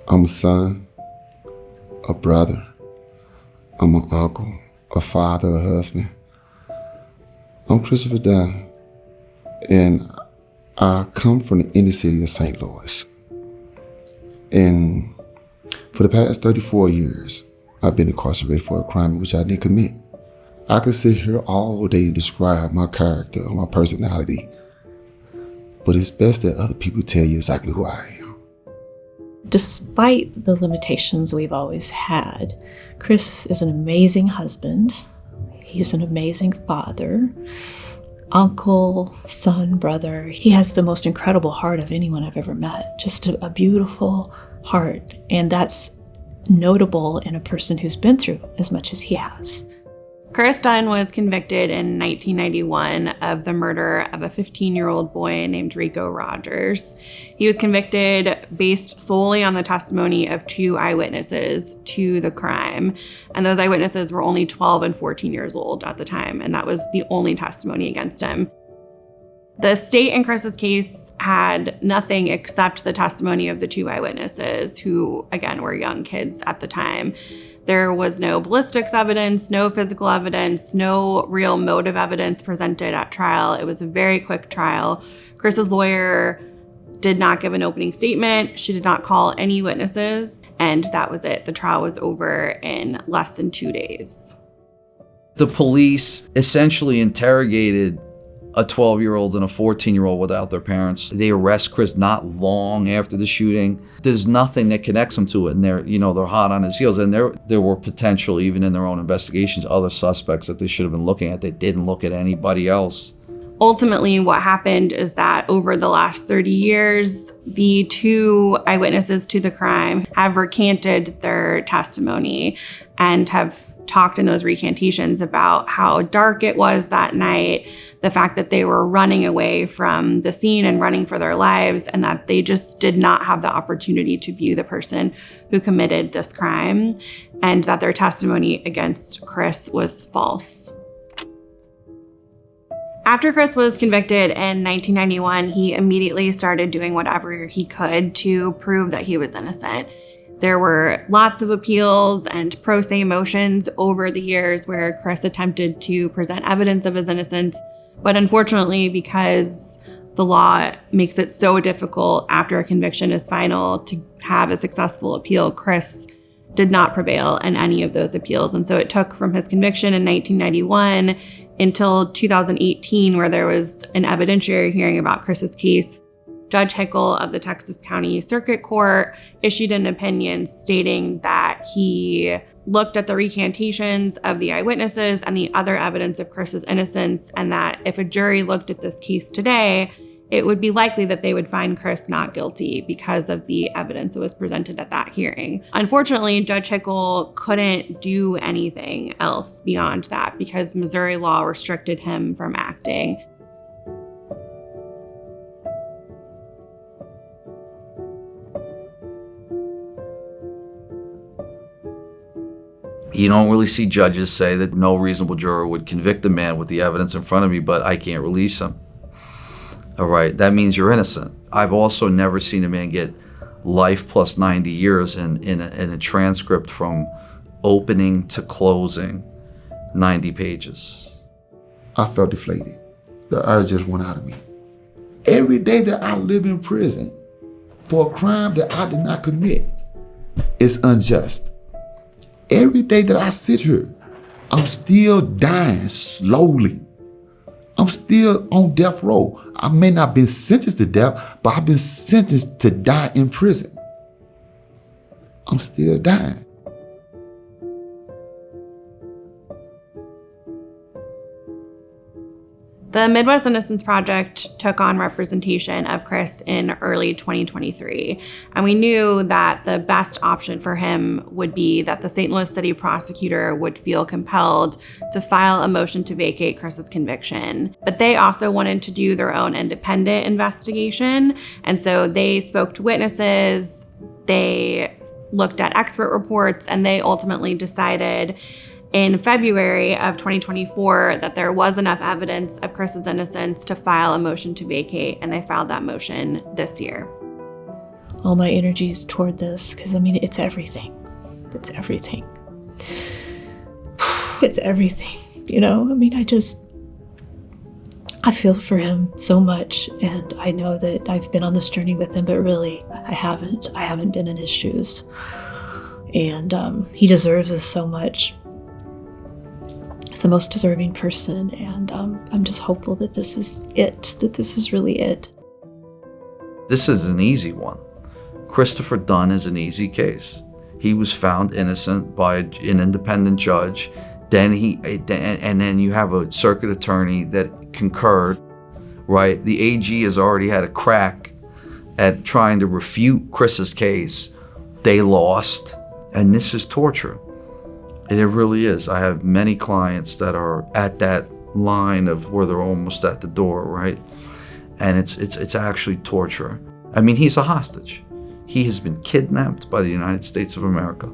I'm a son, a brother, I'm an uncle, a father, a husband. I'm Christopher Dunn, and I come from the inner city of St. Louis. And for the past 34 years, I've been incarcerated for a crime which I didn't commit. I could sit here all day and describe my character or my personality, but it's best that other people tell you exactly who I am. Despite the limitations we've always had, Chris is an amazing husband. He's an amazing father, uncle, son, brother. He has the most incredible heart of anyone I've ever met. Just a beautiful heart. And that's notable in a person who's been through as much as he has. Chris Dunn was convicted in 1991 of the murder of a 15-year-old boy named Rico Rogers. He was convicted based solely on the testimony of 2 eyewitnesses to the crime. And those eyewitnesses were only 12 and 14 years old at the time, and that was the only testimony against him. The state in Chris's case had nothing except the testimony of the 2 eyewitnesses, who, again, were young kids at the time. There was no ballistics evidence, no physical evidence, no real motive evidence presented at trial. It was a very quick trial. Chris's lawyer did not give an opening statement. She did not call any witnesses, and that was it. The trial was over in less than 2 days. The police essentially interrogated a 12-year-old and a 14-year-old without their parents. They arrest Chris not long after the shooting. There's nothing that connects them to it, and they're hot on his heels. And there were potential, even in their own investigations, other suspects that they should have been looking at. They didn't look at anybody else. Ultimately, what happened is that over the last 30 years, the 2 eyewitnesses to the crime have recanted their testimony and have talked in those recantations about how dark it was that night, the fact that they were running away from the scene and running for their lives, and that they just did not have the opportunity to view the person who committed this crime, and that their testimony against Chris was false. After Chris was convicted in 1991, he immediately started doing whatever he could to prove that he was innocent. There were lots of appeals and pro se motions over the years where Chris attempted to present evidence of his innocence. But unfortunately, because the law makes it so difficult after a conviction is final to have a successful appeal, Chris did not prevail in any of those appeals. And so it took from his conviction in 1991 until 2018, where there was an evidentiary hearing about Chris's case. Judge Hickel of the Texas County Circuit Court issued an opinion stating that he looked at the recantations of the eyewitnesses and the other evidence of Chris's innocence, and that if a jury looked at this case today, it would be likely that they would find Chris not guilty because of the evidence that was presented at that hearing. Unfortunately, Judge Hickel couldn't do anything else beyond that because Missouri law restricted him from acting. You don't really see judges say that no reasonable juror would convict a man with the evidence in front of me, but I can't release him. All right, that means you're innocent. I've also never seen a man get life plus 90 years in a transcript from opening to closing, 90 pages. I felt deflated. The air just went out of me. Every day that I live in prison for a crime that I did not commit is unjust. Every day that I sit here, I'm still dying slowly. I'm still on death row. I may not have been sentenced to death, but I've been sentenced to die in prison. I'm still dying. The Midwest Innocence Project took on representation of Chris in early 2023, and we knew that the best option for him would be that the St. Louis City prosecutor would feel compelled to file a motion to vacate Chris's conviction. But they also wanted to do their own independent investigation, and so they spoke to witnesses, they looked at expert reports, and they ultimately decided in February of 2024 that there was enough evidence of Chris's innocence to file a motion to vacate, and they filed that motion this year. all my energies toward this, because I mean, it's everything. It's everything. It's everything, you know? I mean, I feel for him so much, and I know that I've been on this journey with him, but really, I haven't been in his shoes. And he deserves this so much. He's the most deserving person, and I'm just hopeful that this is it, that this is really it. This is an easy one. Christopher Dunn is an easy case. He was found innocent by an independent judge. Then then you have a circuit attorney that concurred, right? The AG has already had a crack at trying to refute Chris's case. They lost, and this is torture. And it really is. I have many clients that are at that line of where they're almost at the door, right? And it's actually torture. I mean, he's a hostage. He has been kidnapped by the United States of America.